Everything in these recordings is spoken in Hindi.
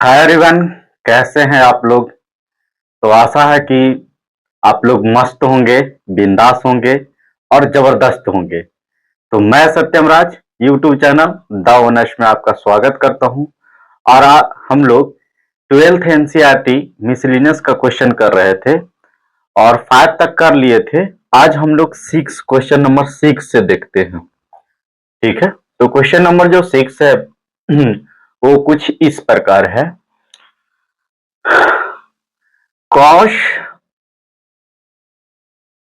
हाय एवरीवन, कैसे हैं आप लोग। तो आशा है कि आप लोग मस्त होंगे, बिंदास होंगे और जबरदस्त होंगे। तो मैं सत्यम राज यूट्यूब चैनल द ओनर्स में आपका स्वागत करता हूं। और हम लोग 12th एनसीईआरटी मिसलिनियस का क्वेश्चन कर रहे थे और 5 तक कर लिए थे। आज हम लोग 6 क्वेश्चन नंबर 6 से देखते हैं। ठीक है, तो क्वेश्चन नंबर जो 6 है वो कुछ इस प्रकार है। कॉस,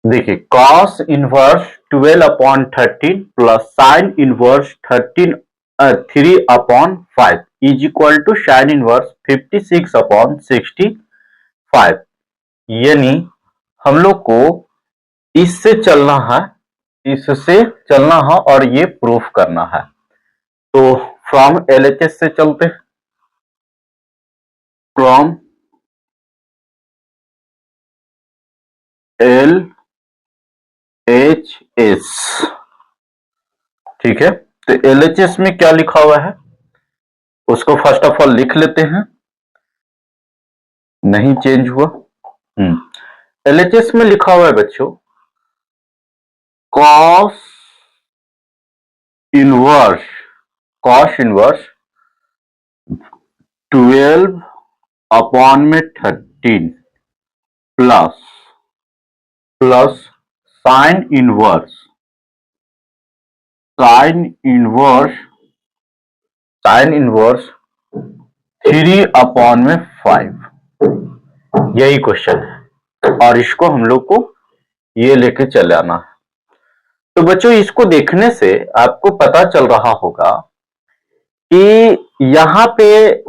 देखिए cos inverse 12/13 plus sine inverse 3/5 is equal to sine inverse 56/65। यानी हम लोग को इससे चलना है, इससे चलना है और ये प्रूफ करना है। तो फ्रॉम एलएचएस से चलते हैं। फ्रॉम एल एच एस, ठीक है। तो एलएचएस में क्या लिखा हुआ है उसको फर्स्ट ऑफ ऑल लिख लेते हैं। नहीं चेंज हुआ। एलएचएस में लिखा हुआ है बच्चों, cos inverse 12/13 plus sine inverse 3/5। यही क्वेश्चन है और इसको हम लोग को ये लेके चले आना है। तो बच्चों इसको देखने से आपको पता चल रहा होगा कि यहां पे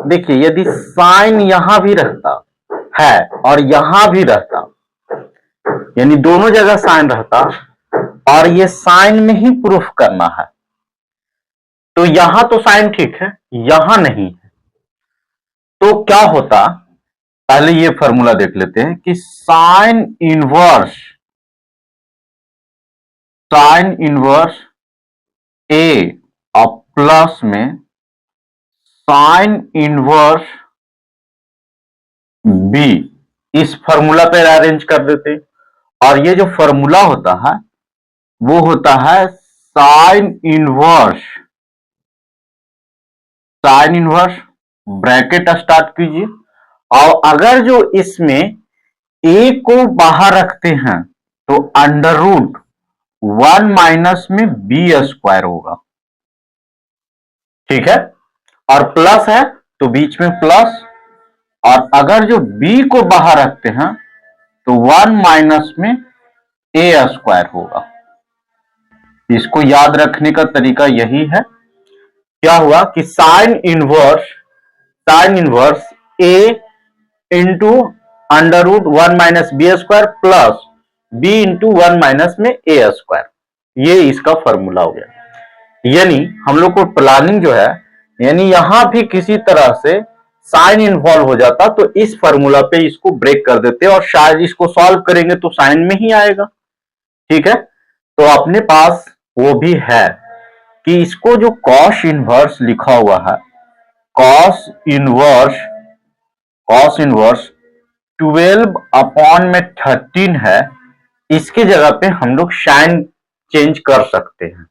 देखिए, यदि साइन यहां भी रहता है और यहां भी रहता, यानी दोनों जगह साइन रहता और ये साइन में ही प्रूफ करना है, तो यहां तो साइन ठीक है, यहां नहीं है, तो क्या होता। पहले ये फॉर्मूला देख लेते हैं कि साइन इनवर्स ए और प्लस में साइन इनवर्स बी, इस फॉर्मूला पे अरेंज कर देते। और ये जो फॉर्मूला होता है वो होता है साइन इनवर्स, ब्रैकेट स्टार्ट कीजिए। और अगर जो इसमें ए को बाहर रखते हैं तो अंडर रूट 1 माइनस में बी स्क्वायर होगा, ठीक है। और प्लस है तो बीच में प्लस, और अगर जो b को बाहर रखते हैं तो 1 माइनस में ए स्क्वायर होगा। इसको याद रखने का तरीका यही है। क्या हुआ कि sine inverse A into under root 1 minus B square plus B into 1 minus में ए स्क्वायर, ये इसका फॉर्मूला हो गया। यानी हम लोग को प्लानिंग जो है, यानी यहां भी किसी तरह से साइन इन्वॉल्व हो जाता तो इस फॉर्मूला पे इसको ब्रेक कर देते और शायद इसको सॉल्व करेंगे तो साइन में ही आएगा, ठीक है। तो अपने पास वो भी है कि इसको जो कॉस इनवर्स लिखा हुआ है, कॉस इनवर्स 12/13 है, इसके जगह पे हम लोग साइन चेंज कर सकते हैं।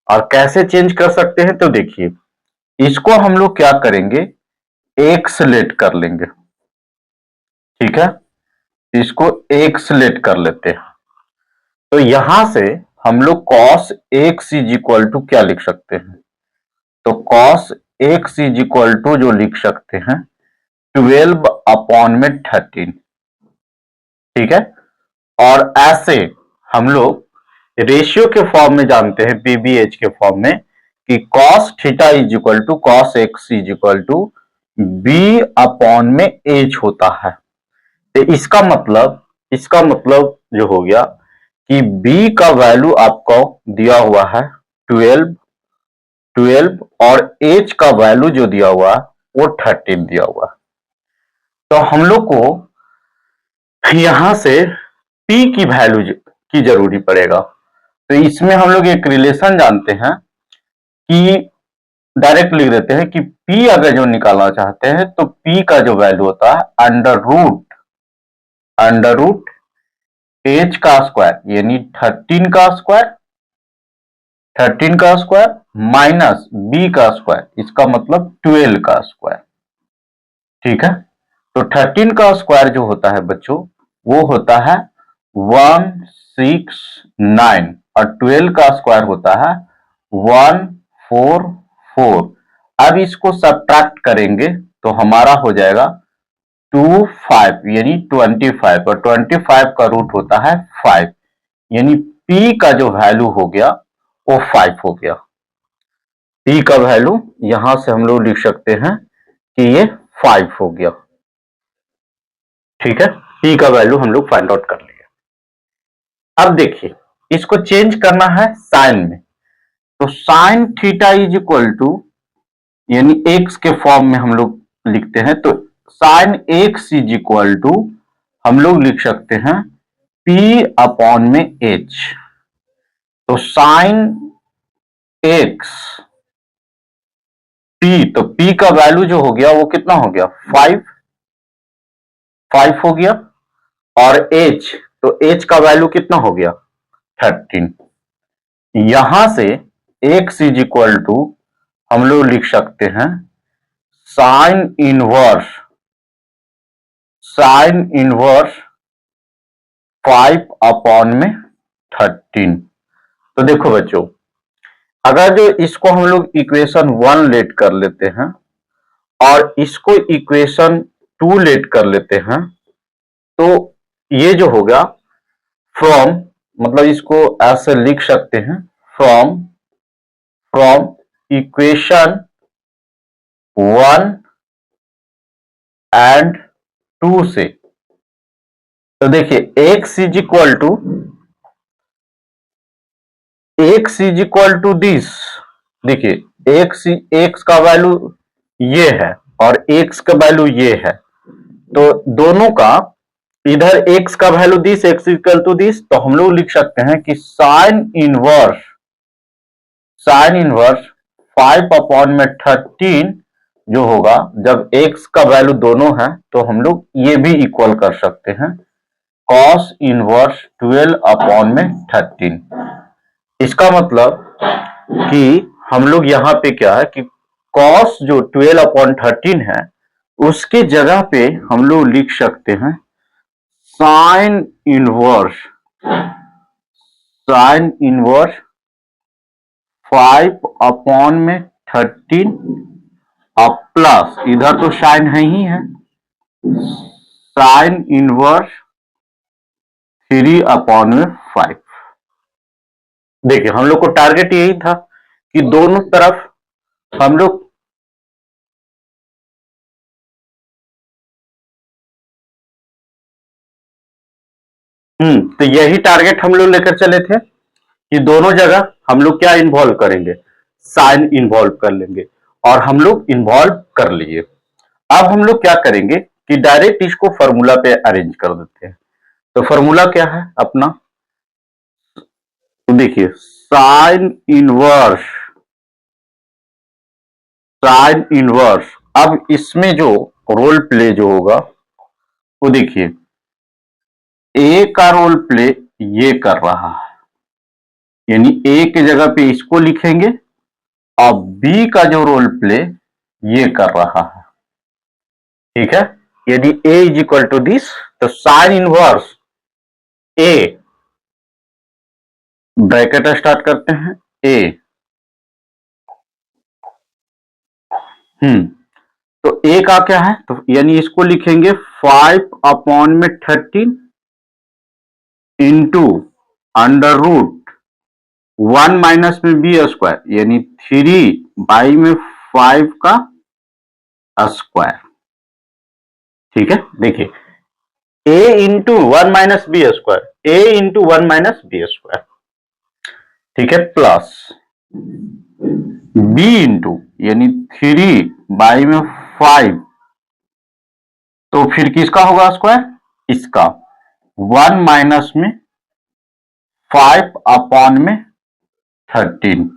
और कैसे चेंज कर सकते हैं तो देखिए, इसको हम लोग क्या करेंगे, एक्स लेट कर लेंगे, ठीक है। इसको एक्स लेट कर लेते हैं। तो यहां से हम लोग cos x is equal to क्या लिख सकते हैं, तो cos x is equal to जो लिख सकते हैं 12/13, ठीक है। और ऐसे हम लोग रेशियो के फॉर्म में जानते हैं, बीबीएच के फॉर्म में, कि cos theta is equal to cos x is equal to B upon में एच होता है। तो इसका मतलब जो हो गया कि b का वैल्यू आपको दिया हुआ है 12 और h का वैल्यू जो दिया हुआ है वो 13 दिया हुआ है। तो हम लोग को यहां से p की वैल्यू की जरूरी पड़ेगा। तो इसमें हम लोग एक रिलेशन जानते हैं कि डायरेक्ट लिख देते हैं कि p अगर जो निकालना चाहते हैं तो p का जो वैल्यू होता है अंडर रूट h का स्क्वायर यानी 13 का स्क्वायर माइनस b का स्क्वायर, इसका मतलब 12 का स्क्वायर। ठीक है, तो 13 का स्क्वायर जो होता है बच्चों वो होता है 169 और 12 का स्क्वायर होता है 144। अब इसको सब्ट्रैक्ट करेंगे तो हमारा हो जाएगा 25 यानी 25 और 25 का रूट होता है 5 यानी p का जो वैल्यू हो गया वो 5 हो गया। p का वैल्यू यहां से हम लोग लिख सकते हैं कि ये 5 हो गया। ठीक है, p का वैल्यू हम लोग फाइंड आउट कर लिए। अब देखिए इसको चेंज करना है साइन में, तो sine theta is equal to यानी x के फॉर्म में हम लोग लिखते हैं, तो sine x is equal to हम लोग लिख सकते हैं p अपॉन में h। तो साइन x p, तो p का वैल्यू जो हो गया वो कितना हो गया 5 हो गया, और h, तो h का वैल्यू कितना हो गया 13। यहां से x इज इक्वल टू हम लोग लिख सकते हैं साइन इनवर्स 5 अपॉन में 13। तो देखो बच्चों, अगर जो इसको हम लोग इक्वेशन 1 लेट कर लेते हैं और इसको इक्वेशन 2 लेट कर लेते हैं, तो ये जो होगा फ्रॉम, मतलब इसको ऐसे लिख सकते हैं फ्रॉम इक्वेशन 1 एंड 2 से। तो देखिए x is equal to this, देखिए x का वैल्यू ये है और x का वैल्यू ये है, तो दोनों का इधर x का value this, x equal to this, तो हम लोग लिख सकते हैं कि साइन इनवर्स 5 अपॉन में 13 जो होगा, जब x का वैल्यू दोनों है तो हम लोग ये भी इक्वल कर सकते हैं कॉस इनवर्स 12 अपॉन में 13। इसका मतलब कि हम लोग यहां पे क्या है कि कॉस जो 12 अपॉन 13 है उसके जगह पे हम लोग लिख सकते हैं साइन इनवर्स 5 अपॉन में 13 और प्लस इधर तो साइन है ही है साइन इनवर्स 3 अपॉन में 5। देखिए हम लोग को टारगेट यही था कि दोनों तरफ हम लोग तो यही टारगेट हम लोग लेकर चले थे कि दोनों जगह हम लोग क्या इन्वॉल्व करेंगे, साइन इन्वॉल्व कर लेंगे, और हम लोग इन्वॉल्व कर लिए। अब हम लोग क्या करेंगे कि डायरेक्ट इसको फॉर्मूला पे अरेंज कर देते हैं। तो फॉर्मूला क्या है अपना, तो देखिए साइन इनवर्स, अब इसमें जो रोल प्ले जो होगा वो देखिए ए का रोल प्ले ये कर रहा है, यानी ए की जगह पे इसको लिखेंगे और बी का जो रोल प्ले ये कर रहा है। ठीक है, यदि ए इज इक्वल टू दिस, तो साइन इनवर्स ए, ब्रैकेट स्टार्ट करते हैं ए, तो ए का क्या है, तो यानी इसको लिखेंगे 5 अपॉन में 13 इंटू अंडर रूट 1 माइनस में बी स्क्वायर यानी 3 बाई में 5 का स्क्वायर। ठीक है, देखिए a into 1 minus B square, a into 1 minus B square, ठीक है, प्लस b इंटू यानी 3 बाई में 5, तो फिर किसका होगा स्क्वायर, इसका 1 माइनस में 5 अपॉन में 13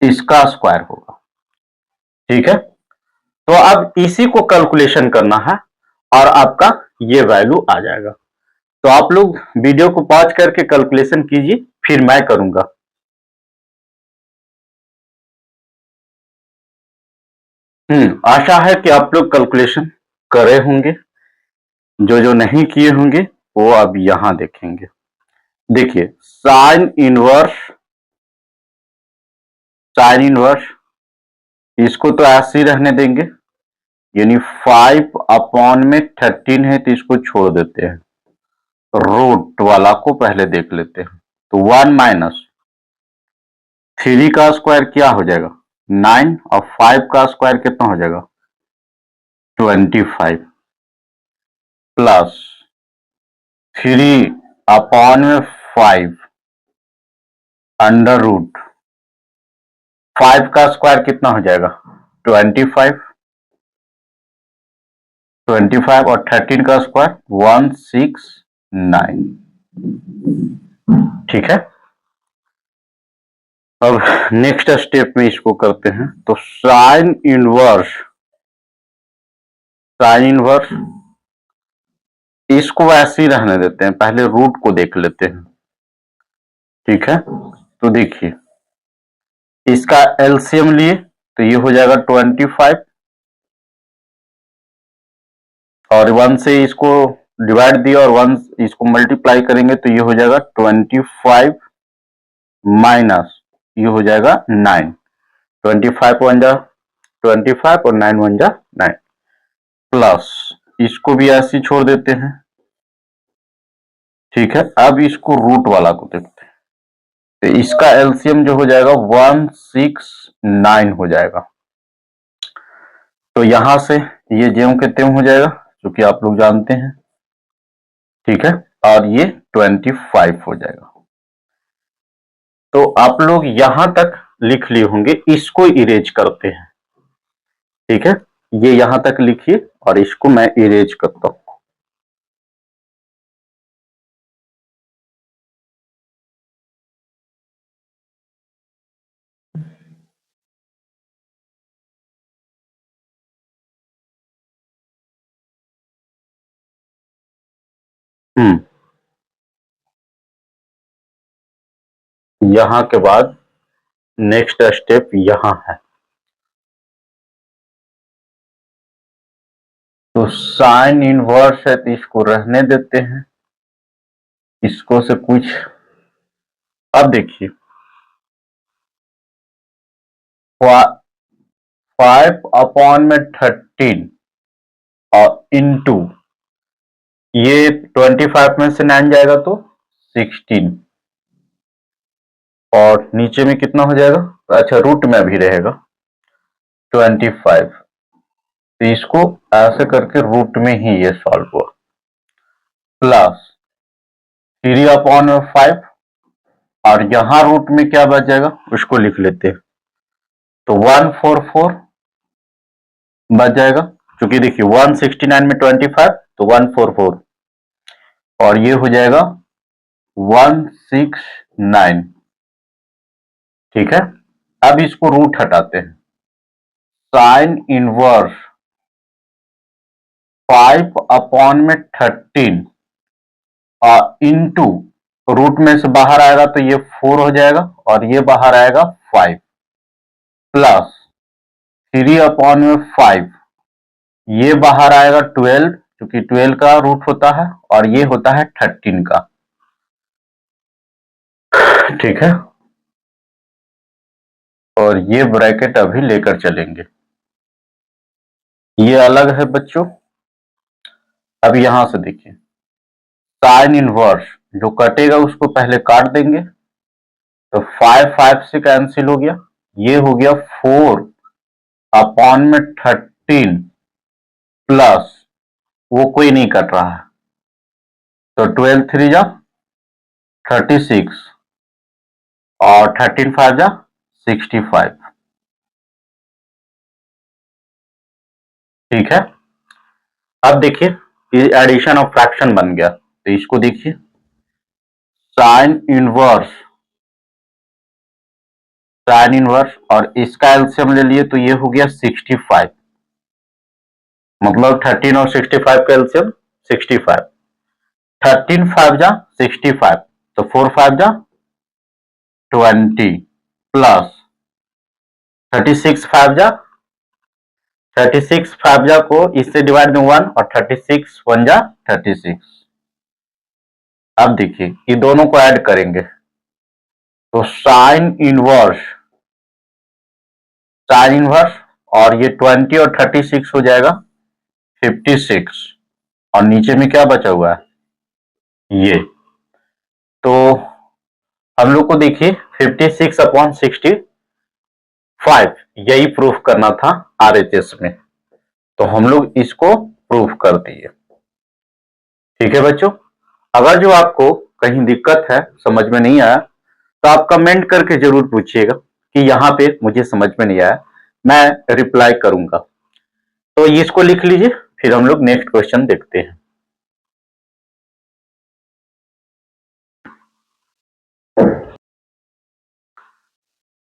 इसका स्क्वायर होगा। ठीक है, तो अब इसी को कैलकुलेशन करना है और आपका ये वैल्यू आ जाएगा। तो आप लोग वीडियो को पॉज करके कैलकुलेशन कीजिए, फिर मैं करूंगा। आशा है कि आप लोग कैलकुलेशन करे होंगे। जो जो नहीं किए होंगे वो अब यहां देखेंगे। देखिए, साइन इनवर्स इसको तो ऐसे ही रहने देंगे, यानी 5/13 है तो इसको छोड़ देते हैं, रूट वाला को पहले देख लेते हैं। तो 1 - 3 का स्क्वायर क्या हो जाएगा, 9, और 5 का स्क्वायर कितना हो जाएगा, 25, प्लस 3/5 अंडर रूट 5 का स्क्वायर कितना हो जाएगा, 25, 25 और 13 का स्क्वायर 169। ठीक है, अब नेक्स्ट स्टेप में इसको करते हैं। तो साइन इनवर्स इसको ऐसे ही रहने देते हैं, पहले रूट को देख लेते हैं। ठीक है, तो देखिए, इसका एलसीएम लिए तो ये हो जाएगा 25, और 1 से इसको डिवाइड दिया और 1 इसको मल्टीप्लाई करेंगे तो ये हो जाएगा 25 माइनस ये हो जाएगा 9। 25 1 जा 25 और 9 1 जा 9, प्लस इसको भी ऐसे ही छोड़ देते हैं। ठीक है, अब इसको रूट वाला को देखते हैं, तो इसका एलसीएम जो हो जाएगा 169 हो जाएगा। तो यहां से ये ज्यों के त्यों हो जाएगा, क्योंकि आप लोग जानते हैं। ठीक है, और ये 25 हो जाएगा। तो आप लोग यहां तक लिख लिए होंगे, इसको इरेज करते हैं। ठीक है, ये यहां तक लिखिए और इसको मैं इरेज करता हूं। यहां के बाद नेक्स्ट स्टेप यहां है। तो साइन इनवर्स है तो इसको रहने देते हैं, इसको से कुछ। अब देखिए, 5/13 और इंटू ये 25 में से 9 जाएगा तो 16, और नीचे में कितना हो जाएगा, अच्छा रूट में भी रहेगा 25। तो इसको ऐसे करके रूट में ही ये सॉल्व हुआ, प्लस 3/5, और यहां रूट में क्या बच जाएगा उसको लिख लेते हैं। तो 144 बच जाएगा, क्योंकि देखिए 169 में 25 तो 144, और ये हो जाएगा 169। ठीक है, अब इसको रूट हटाते हैं। साइन इनवर्स 5/13 और इंटू रूट में से बाहर आएगा तो ये 4 हो जाएगा, और ये बाहर आएगा 5, प्लस 3/5, ये बाहर आएगा 12, क्योंकि 12 का रूट होता है, और ये होता है 13 का। ठीक है, और ये ब्रैकेट अभी लेकर चलेंगे, ये अलग है बच्चों। अब यहां से देखिए, साइन इनवर्स जो कटेगा उसको पहले काट देंगे, तो 5 से कैंसिल हो गया, ये हो गया 4/13 प्लस वो कोई नहीं कट रहा है, तो 12 3 जा 36, और 13 5 जा 65। ठीक है, अब देखिए, ये एडिशन ऑफ फ्रैक्शन बन गया, तो इसको देखिए, साइन इनवर्स साइन इनवर्स, और इसका एलसीएम ले लिए तो ये हो गया 65, मतलब 13 और 65 का एलसीएम 65। 13 5 जा 65, तो 4 5 जा 20 प्लस 36 5 जा 36 5 जा को इससे डिवाइड में 1 और 36 1 जा 36। अब देखिए ये दोनों को ऐड करेंगे तो साइन इनवर्स और ये 20 और 36 हो जाएगा 56, और नीचे में क्या बचा हुआ है ये, तो हम लोग को देखिए 56/65 यही प्रूफ करना था आरएचएस में, तो हम लोग इसको प्रूफ कर दिए। ठीक है बच्चों, अगर जो आपको कहीं दिक्कत है, समझ में नहीं आया, तो आप कमेंट करके जरूर पूछिएगा कि यहाँ पे मुझे समझ में नहीं आया, मैं रिप्लाई करूंगा। तो इसको लिख लीजिए, फिर हम लोग नेक्स्ट क्वेश्चन देखते हैं।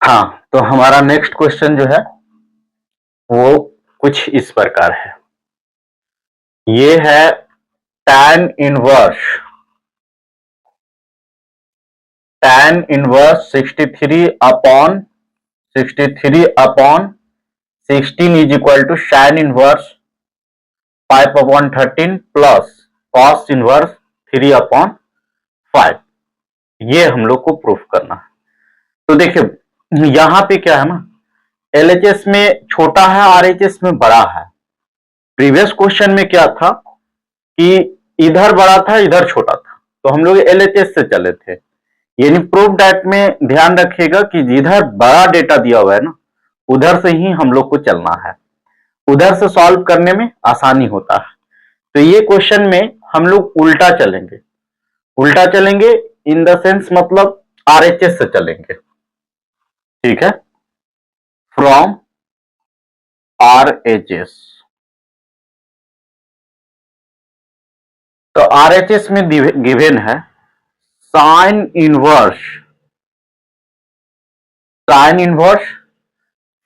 हाँ, तो हमारा नेक्स्ट क्वेश्चन जो है वो कुछ इस प्रकार है। ये है tan inverse 63/16 is equal to sine inverse 5/13 plus cos inverse 3/5। ये हम लोग को प्रूफ करना है। तो देखिए यहां पे क्या है ना, एलएचएस में छोटा है, आरएचएस में बड़ा है। प्रीवियस क्वेश्चन में क्या था कि इधर बड़ा था इधर छोटा था, तो हम लोग एलएचएस से चले थे। यानी प्रूफ दैट में ध्यान रखिएगा कि जिधर बड़ा डेटा दिया हुआ है ना, उधर से ही हम लोग को चलना है, उधर से सॉल्व करने में आसानी होता है। तो ये क्वेश्चन में हम लोग उल्टा चलेंगे इन द सेंस मतलब आरएचएस से चलेंगे। ठीक है, फ्रॉम आरएचएस। तो आरएचएस में गिवन है sign inverse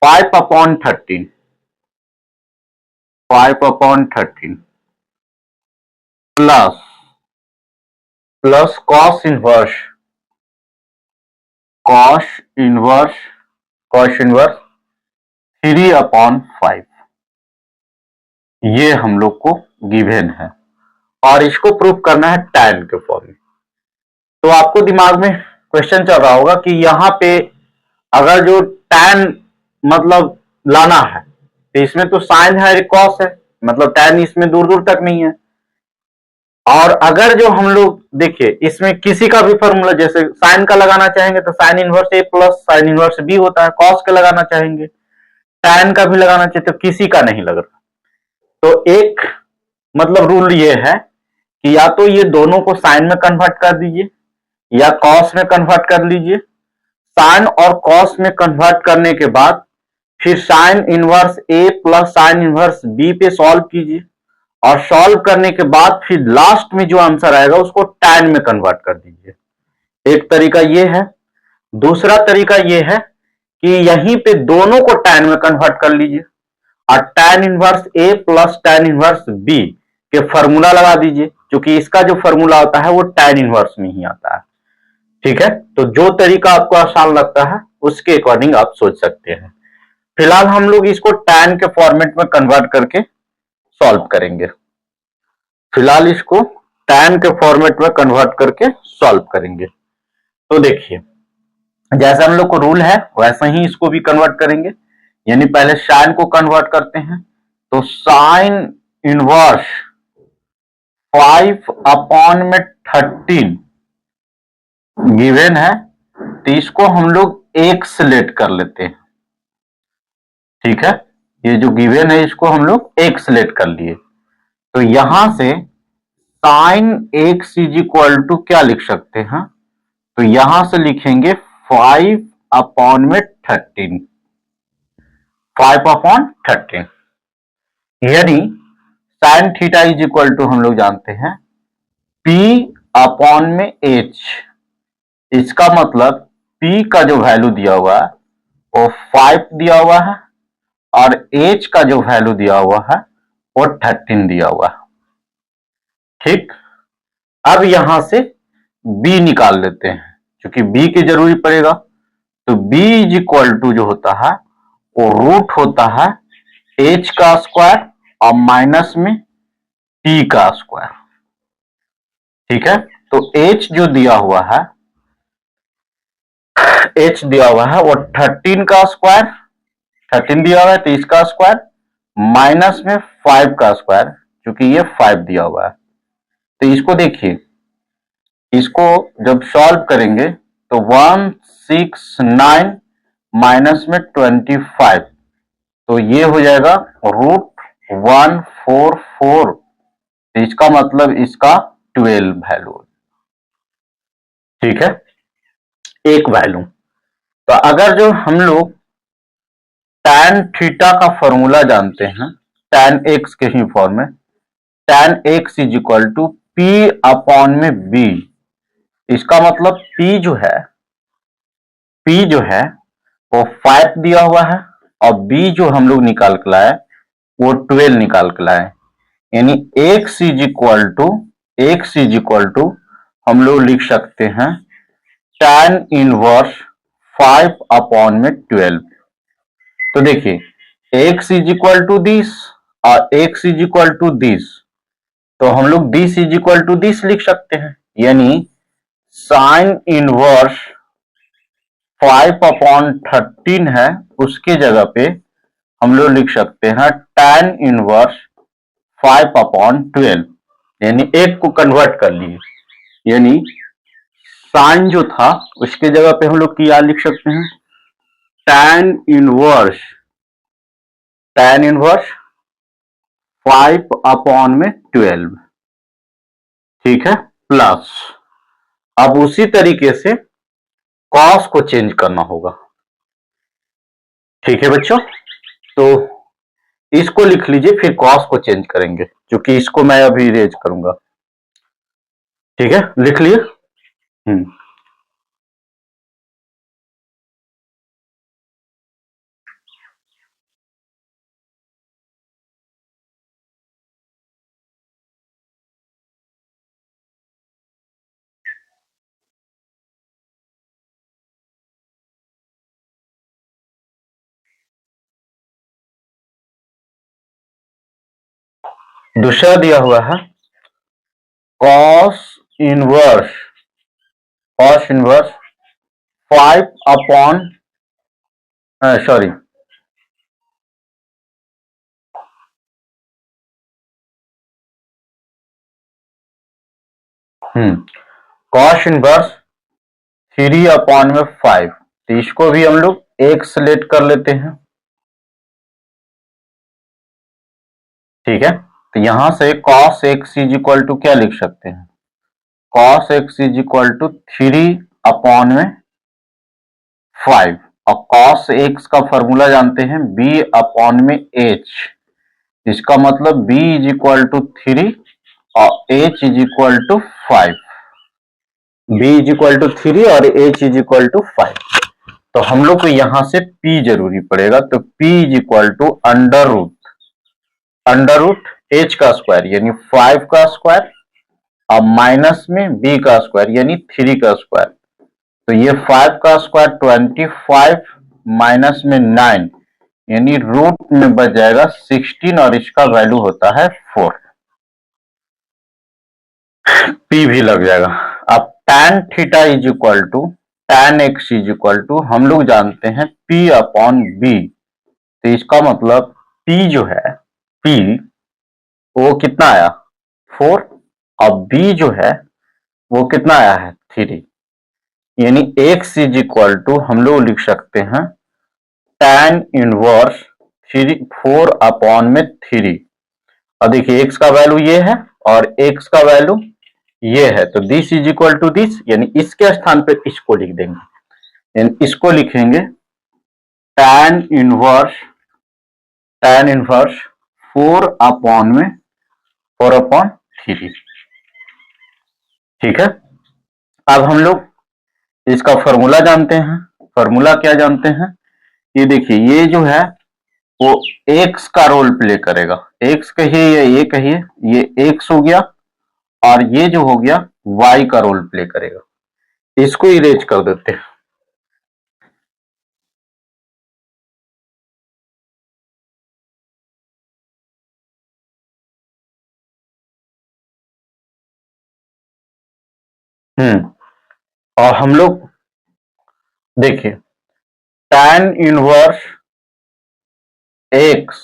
5/13 plus cos inverse 3/5। ये हम लोग को गिवन है और इसको प्रूफ करना है tan के फॉर्म में। तो आपको दिमाग में क्वेश्चन चल रहा होगा कि यहां पे अगर जो tan मतलब लाना है तो इसमें तो साइन है कॉस है, मतलब tan इसमें दूर दूर तक नहीं है। और अगर जो हम लोग देखिए इसमें किसी का भी फॉर्मूला, जैसे साइन का लगाना चाहेंगे तो साइन इनवर्स ए प्लस साइन इनवर्स बी होता है, कॉस का लगाना चाहेंगे, tan का भी लगाना चाहिए, तो किसी का नहीं लग रहा। तो एक मतलब रूल ये है कि या तो ये दोनों को साइन में कन्वर्ट कर दीजिए या कॉस में कन्वर्ट कर लीजिए। साइन और कॉस में कन्वर्ट करने के बाद फिर साइन इनवर्स ए प्लस साइन इनवर्स बी पे सॉल्व कीजिए, और सॉल्व करने के बाद फिर लास्ट में जो आंसर आएगा उसको tan में कन्वर्ट कर दीजिए। एक तरीका ये है। दूसरा तरीका ये है कि यहीं पे दोनों को tan में कन्वर्ट कर लीजिए और tan इनवर्स ए प्लस tan इनवर्स बी के फॉर्मूला लगा दीजिए, क्योंकि इसका जो फॉर्मूला होता है वो tan इनवर्स में ही आता है। ठीक है, तो जो तरीका आपको आसान लगता है उसके अकॉर्डिंग आप सोच सकते हैं। फिलहाल हम लोग इसको tan के फॉर्मेट में कन्वर्ट करके सॉल्व करेंगे। फिलहाल इसको tan के फॉर्मेट में कन्वर्ट करके सॉल्व करेंगे। तो देखिए जैसा हम लोग को रूल है वैसा ही इसको भी कन्वर्ट करेंगे। यानी पहले साइन को कन्वर्ट करते हैं, तो साइन इनवर्स 5/13 गिवन है, तो इसको हम लोग x लेट कर लेते हैं। ठीक है, ये जो गिवन है इसको हम लोग x लेट कर लिए, तो यहां से sine x is equal to क्या लिख सकते हैं, तो यहां से लिखेंगे 5/13 यानी sine theta is equal to हम लोग जानते हैं P/H। इसका मतलब P का जो वैल्यू दिया हुआ है वो 5 दिया हुआ है और एच का जो वैल्यू दिया हुआ है वो 13 दिया हुआ है। ठीक, अब यहां से बी निकाल लेते हैं, क्योंकि बी की जरूरी पड़ेगा। तो b इज इक्वल टू जो होता है वो रूट होता है h का स्क्वायर और माइनस में t का स्क्वायर। ठीक है, तो h जो दिया हुआ है, h दिया हुआ है वो 13 का स्क्वायर, 13 दिया हुआ है तो इसका स्क्वायर माइनस में 5 का स्क्वायर, क्योंकि ये 5 दिया हुआ है। तो इसको देखिए, इसको जब सॉल्व करेंगे तो 169 माइनस में 25, तो ये हो जाएगा √144। इसका मतलब इसका 12 वैल्यू। ठीक है, एक वैल्यू। तो अगर जो हम लोग tan थीटा का फॉर्मूला जानते हैं, tan x के ही फॉर्म में, tan x is equal to p upon में b। इसका मतलब p जो है वो 5 दिया हुआ है और b जो हम लोग निकाल के लाए वो 12 निकाल के लाए, यानी x इज इक्वल टू हम लोग लिख सकते हैं tan इनवर्स 5 अपॉन में 12। तो देखिए, x is equal to this और x is equal to this, तो हम लोग this is equal to this लिख सकते हैं, यानी साइन इनवर्स 5 अपॉन 13 है, उसके जगह पे हम लोग लिख सकते हैं tan इनवर्स 5 अपॉन 12, यानी एक को कन्वर्ट कर लिए, यानी साइन जो था उसके जगह पे हम लोग क्या लिख सकते हैं, tan इनवर्स 5 अपॉन में 12। ठीक है, प्लस अब उसी तरीके से कॉस को चेंज करना होगा। ठीक है बच्चों, तो इसको लिख लीजिए, फिर कॉस को चेंज करेंगे, क्योंकि इसको मैं अभी इरेज करूंगा। ठीक है, लिख लिए। दूसरा दिया हुआ है cos inverse 5 upon sorry cos inverse 3 upon में 5, तो इसको भी हम लोग x लेट कर लेते हैं। ठीक है, तो यहां से cos x is equal to क्या लिख सकते हैं, cos x is equal to 3 upon में 5, और cos x का फॉर्मूला जानते हैं b अपॉन में h। इसका मतलब b इज इक्वल टू 3 और h is equal to 5, b is equal to 3 और h इज इक्वल टू 5। तो हम लोग को यहां से p जरूरी पड़ेगा, तो p is equal to under root h का स्क्वायर यानी 5 का स्क्वायर और माइनस में b का स्क्वायर यानी 3 का स्क्वायर। तो ये 5 का स्क्वायर 25 माइनस में 9, यानी रूट में बच जाएगा 16 और इसका वैल्यू होता है 4। p भी लग जाएगा। अब tan theta is equal to tan x is equal to हम लोग जानते हैं p अपॉन b, तो इसका मतलब p जो है p वो कितना आया 4 और b जो है वो कितना आया है 3, यानी x इज इक्वल टू हम लोग लिख सकते हैं tan इनवर्स 4 अपॉन में 3। और देखिए x का वैल्यू ये है और x का वैल्यू ये है, तो this is equal to this, यानी इसके स्थान पे इसको लिख देंगे, यानी इसको लिखेंगे tan इनवर्स 4 अपॉन में 4/3। ठीक है, अब हम लोग इसका फॉर्मूला जानते हैं। फॉर्मूला क्या जानते हैं, ये देखिए ये जो है वो x का रोल प्ले करेगा, x कहिए या ये कहिए, ये x हो गया और ये जो हो गया y का रोल प्ले करेगा। इसको इरेज कर देते हैं। और हम लोग देखिए tan इनवर्स x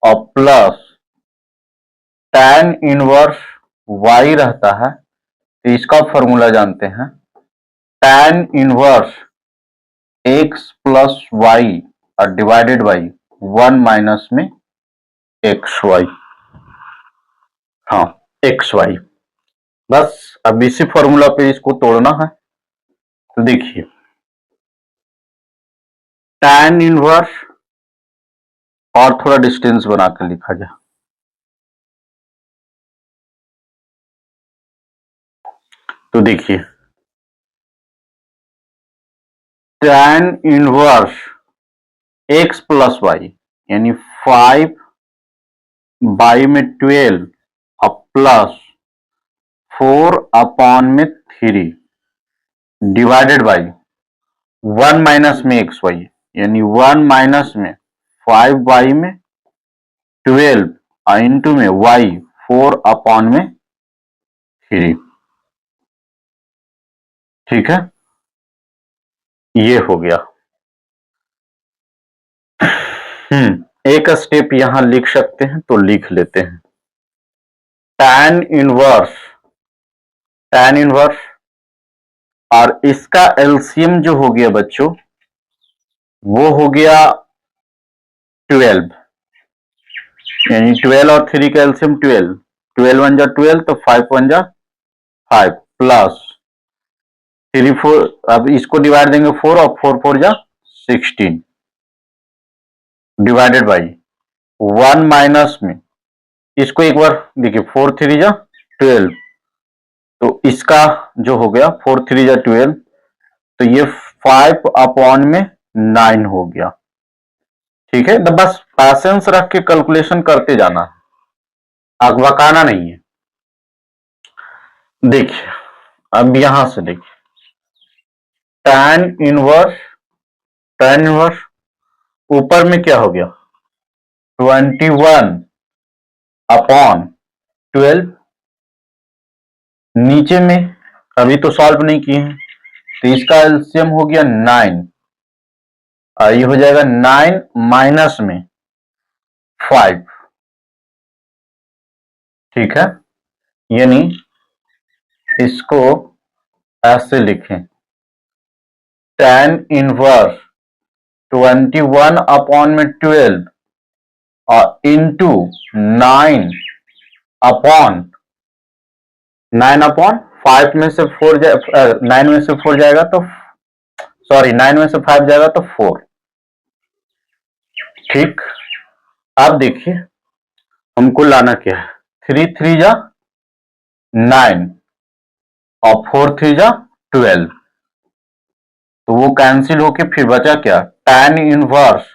और प्लस tan इनवर्स y रहता है, तो इसका फॉर्मूला जानते हैं, tan inverse x plus y और डिवाइडेड बाई 1 माइनस में एक्स वाई। हाँ एक्स वाई, बस अब इसी फॉर्मूला पे इसको तोड़ना है। तो देखिए tan इनवर्स और थोड़ा डिस्टेंस बनाकर लिखा जाए, तो देखिए tan inverse x plus Y यानी 5 बाई में 12 और प्लस 4 अपॉन में 3 डिवाइडेड बाई 1 माइनस में एक्स वाई यानी 1 माइनस में 5 वाई में 12 इंटू में वाई 4 अपॉन में 3। ठीक है, ये हो गया। एक स्टेप यहां लिख सकते हैं तो लिख लेते हैं, tan इनवर्स और इसका एलसीएम जो हो गया बच्चों वो हो गया 12, यानी 12 और 3 का एलसीएम 12, 12 वन जा 12 तो 5 वन जा 5 प्लस 3 4, अब इसको डिवाइड देंगे 4 और 4 4 जा 16 डिवाइडेड बाई 1 माइनस में, इसको एक बार देखिए 4 3 जा 12, तो इसका जो हो गया 4 3 जा 12, तो ये 5 अपॉन में 9 हो गया। ठीक है, तो बस पैसेंस रख के कैलकुलेशन करते जाना है, अकबकाना नहीं है। देखिए अब यहां से देखिए tan इनवर्स ऊपर में क्या हो गया 21 अपॉन 12, नीचे में अभी तो सॉल्व नहीं किए हैं तो इसका एलसीएम हो गया 9 और ये हो जाएगा 9 माइनस में 5। ठीक है, यानी इसको ऐसे लिखें, tan इनवर्स 21 अपॉन में 12 और इंटू 9 अपॉन 5 में से 4 9 में से 4 जाएगा तो सॉरी 9 में से 5 जाएगा तो 4। ठीक, अब देखिए हमको लाना क्या है, 3 3 जा 9 और 4 3 जा 12, तो वो कैंसिल होके फिर बचा क्या, tan इनवर्स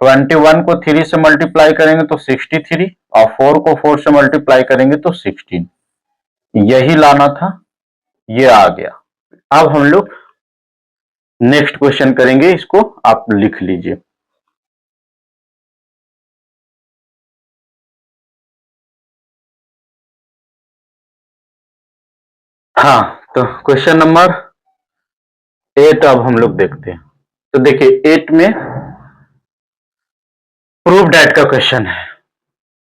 21 को 3 से मल्टीप्लाई करेंगे तो 63 और 4 को 4 से मल्टीप्लाई करेंगे तो 16, यही लाना था, ये आ गया। अब हम लोग नेक्स्ट क्वेश्चन करेंगे, इसको आप लिख लीजिए। हाँ, तो क्वेश्चन नंबर 8 अब हम लोग देखते हैं। तो देखिए 8 में प्रूफ डेट का क्वेश्चन है,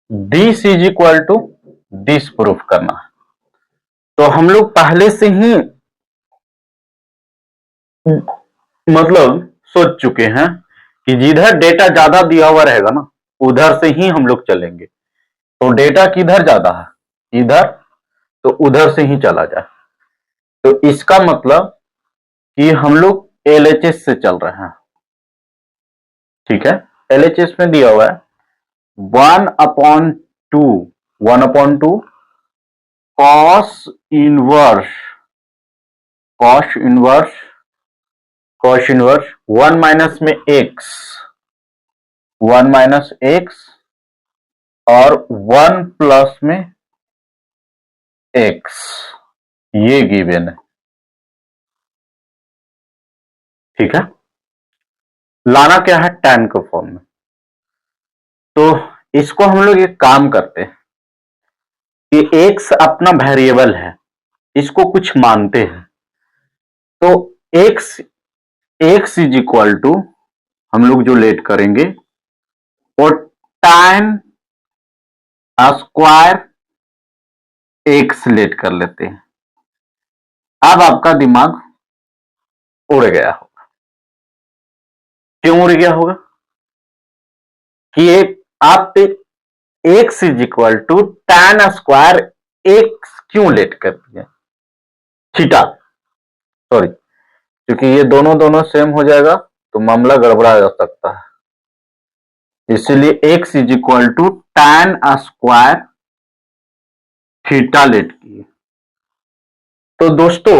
this is equal to this proof करना है। तो हम लोग पहले से ही मतलब सोच चुके हैं कि जिधर डेटा ज्यादा दिया हुआ रहेगा ना उधर से ही हम लोग चलेंगे। तो डेटा किधर ज्यादा है, इधर, तो उधर से ही चला जाए। तो इसका मतलब कि हम लोग एलएचएस से चल रहे हैं। ठीक है, एलएचएस में दिया हुआ है 1/2 cos inverse cos inverse 1 minus में एक्स, 1 माइनस एक्स और 1 प्लस में एक्स, ये गिवन है। ठीक है, लाना क्या है, tan के फॉर्म में। तो इसको हम लोग एक काम करते हैं कि x अपना वेरिएबल है, इसको कुछ मानते हैं। तो x इज इक्वल टू हम लोग जो लेट करेंगे और tan स्क्वायर x लेट कर लेते हैं। अब आपका दिमाग उड़ गया होगा। क्यों उड़ गया होगा कि आप x is equal to tan square x क्यों लेट कर दिया, थीटा, सॉरी, क्योंकि ये दोनों दोनों सेम हो जाएगा तो मामला गड़बड़ा जा सकता है। इसलिए x is equal to tan square theta let किए। तो दोस्तों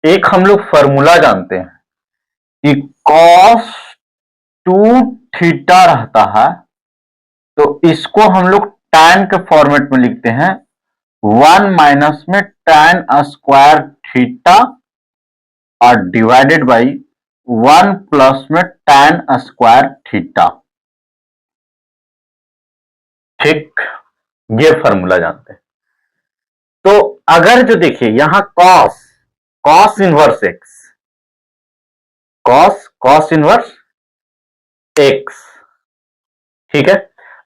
एक हम लोग फॉर्मूला जानते हैं कि cos 2 थीटा रहता है, तो इसको हम लोग tan के फॉर्मेट में लिखते हैं 1 माइनस में tan स्क्वायर थीटा और डिवाइडेड बाई 1 प्लस में tan स्क्वायर थीटा। ठीक, ये फॉर्मूला जानते हैं। तो अगर जो देखिए यहां cos inverse x, cos inverse x, ठीक है।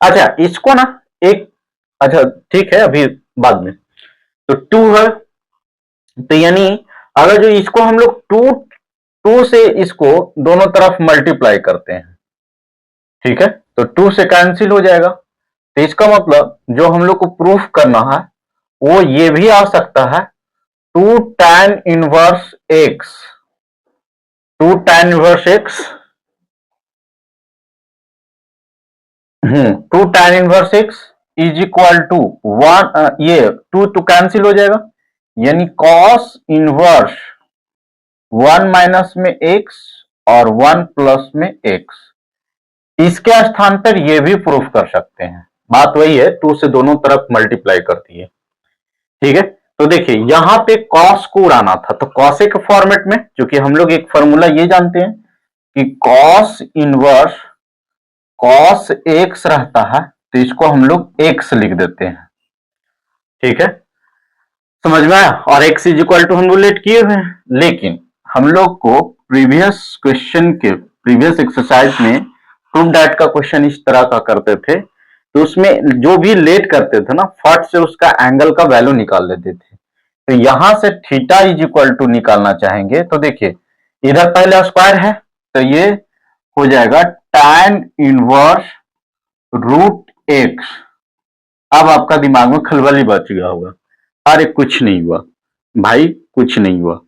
अच्छा इसको ना एक, अच्छा ठीक है अभी बाद में, तो 2 है, तो यानी अगर जो इसको हम लोग 2 से इसको दोनों तरफ मल्टीप्लाई करते हैं, ठीक है, तो 2 से कैंसिल हो जाएगा। तो इसका मतलब जो हम लोग को प्रूफ करना है वो ये भी आ सकता है 2 tan inverse x, 2 tan inverse x, 2 tan inverse x is equal to 1, ये 2 तो कैंसिल हो जाएगा, यानी cos इनवर्स 1 माइनस में x और 1 प्लस में x। इसके स्थान पर ये भी प्रूफ कर सकते हैं, बात वही है, 2 से दोनों तरफ मल्टीप्लाई करती है। ठीक है, तो देखिए यहां पे cos को उड़ाना था, तो cos के फॉर्मेट में, क्योंकि हम लोग एक फॉर्मूला ये जानते हैं कि cos इनवर्स cos x रहता है, तो इसको हम लोग x लिख देते हैं। ठीक है, समझ में आया। और x इज इक्वल टू हम लोग लेट किए हुए हैं, लेकिन हम लोग को प्रीवियस क्वेश्चन के प्रीवियस एक्सरसाइज में प्रूफ दैट का क्वेश्चन इस तरह का करते थे, तो उसमें जो भी लेट करते थे ना, फट से उसका एंगल का वैल्यू निकाल लेते थे। तो यहां से थीटा इज इक्वल टू निकालना चाहेंगे, तो देखिए इधर पहले स्क्वायर है, तो ये हो जाएगा tan इनवर्स रूट एक्स। अब आपका दिमाग में खलबली बच गया होगा, अरे कुछ नहीं हुआ भाई, कुछ नहीं हुआ।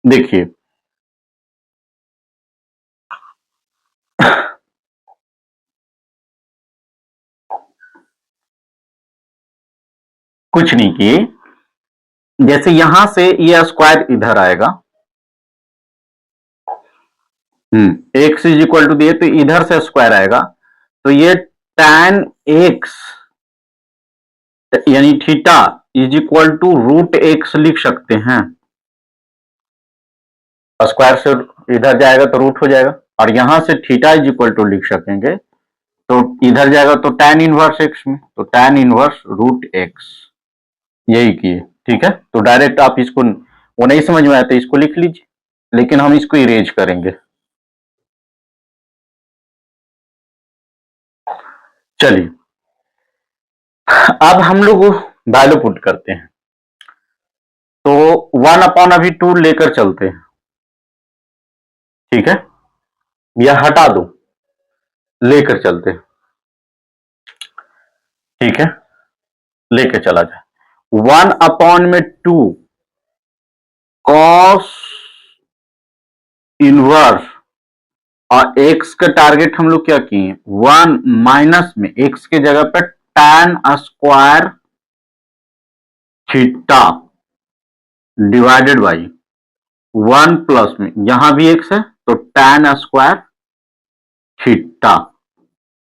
देखिए कुछ नहीं किए, जैसे यहां से ये स्क्वायर इधर आएगा, एक्स इज इक्वल टू दिए तो इधर से स्क्वायर आएगा, तो ये tan एक्स यानी theta is equal to root x लिख सकते हैं। स्क्वायर से इधर जाएगा तो रूट हो जाएगा, और यहां से थीटा इज इक्वल टू लिख सकेंगे, तो इधर जाएगा तो tan इनवर्स एक्स में, तो tan इनवर्स रूट एक्स, यही किए। ठीक है, तो डायरेक्ट आप इसको, वो नहीं समझ में आया तो इसको लिख लीजिए, लेकिन हम इसको इरेज करेंगे। चलिए अब हम लोग वैल्यू पुट करते हैं, तो 1 अपॉन अभी 2 लेकर चलते हैं। ठीक है, यह हटा दो, लेकर चलते हैं। ठीक है, लेकर चला जाए 1 अपॉन में 2 कॉस इनवर्स, और x का टारगेट हम लोग क्या किए, 1 माइनस में x के जगह पर tan square theta divided by 1 plus में यहां भी x है तो tan स्क्वायर थीटा,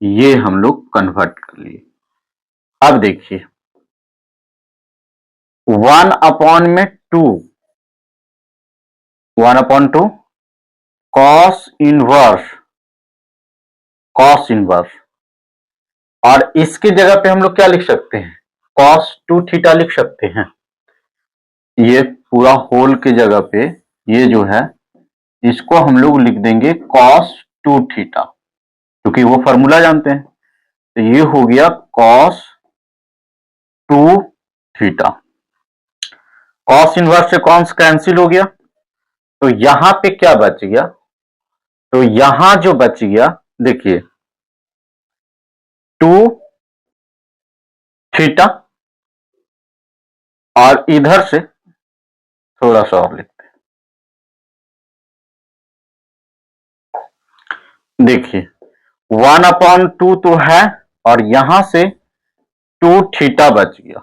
ये हम लोग कन्वर्ट कर लिए। अब देखिए 1 में 2, 1/2 कॉस इनवर्स, और इसकी जगह पे हम लोग क्या लिख सकते हैं, cos 2 थीटा लिख सकते हैं। ये पूरा होल की जगह पे ये जो है इसको हम लोग लिख देंगे cos 2 थीटा, क्योंकि वो फॉर्मूला जानते हैं। तो ये हो गया cos 2 थीटा। cos इनवर्स से कॉस कैंसिल हो गया, तो यहां पे क्या बच गया, तो यहां जो बच गया देखिए 2 थीटा, और इधर से थोड़ा सा और लिखते हैं, देखिए 1/2 तो है और यहां से 2 थीटा बच गया,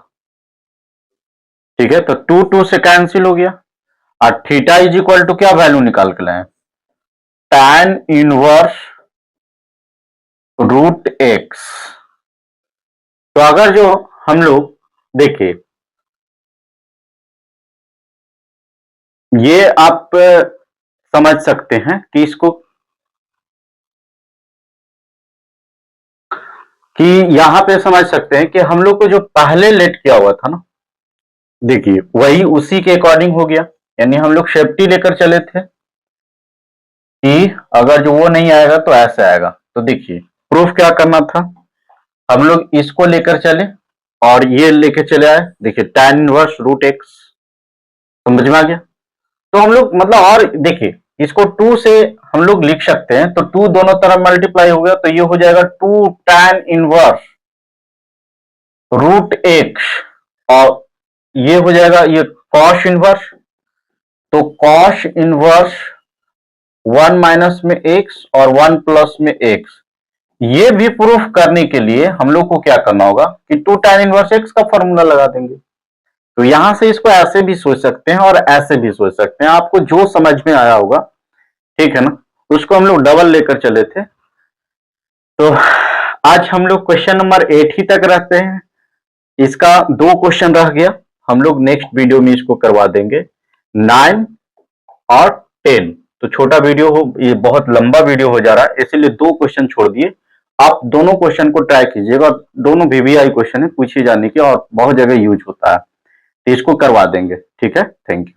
ठीक है। तो 2 से कैंसिल हो गया, और थीटा इज इक्वल टू क्या वैल्यू निकाल के लाए, tan इनवर्स √x। तो अगर जो हम लोग देखिए, ये आप समझ सकते हैं कि इसको, कि यहां पे समझ सकते हैं कि हम लोग को जो पहले लेट किया हुआ था ना, देखिए वही उसी के अकॉर्डिंग हो गया। यानी हम लोग सेफ्टी लेकर चले थे कि अगर जो वो नहीं आएगा तो ऐसे आएगा। तो देखिए प्रूफ क्या करना था, हम लोग इसको लेकर चले और ये लेके चले आए, देखिए tan इनवर्स √x, समझ में आ गया। तो हम लोग मतलब, और देखिए इसको 2 से हम लोग लिख सकते हैं, तो 2 दोनों तरफ मल्टीप्लाई हो गया, तो ये हो जाएगा 2 tan इनवर्स √x, और ये हो जाएगा ये cos इनवर्स, तो cos इनवर्स 1 माइनस में x और 1 प्लस में x। ये भी प्रूफ करने के लिए हम लोग को क्या करना होगा कि 2 tan इनवर्स x का फॉर्मूला लगा देंगे। तो यहां से इसको ऐसे भी सोच सकते हैं और ऐसे भी सोच सकते हैं, आपको जो समझ में आया होगा, ठीक है ना। उसको हम लोग डबल लेकर चले थे। तो आज हम लोग क्वेश्चन नंबर 8 ही तक रहते हैं, इसका 2 क्वेश्चन रह गया, हम लोग नेक्स्ट वीडियो में इसको करवा देंगे 9 और 10। तो छोटा वीडियो हो, ये बहुत लंबा वीडियो हो जा रहा है, इसीलिए 2 क्वेश्चन छोड़ दिए। आप दोनों क्वेश्चन को ट्राई कीजिएगा, दोनों VVI क्वेश्चन है, पूछे जाने के और बहुत जगह यूज होता है, तो इसको करवा देंगे, ठीक है। Thank you.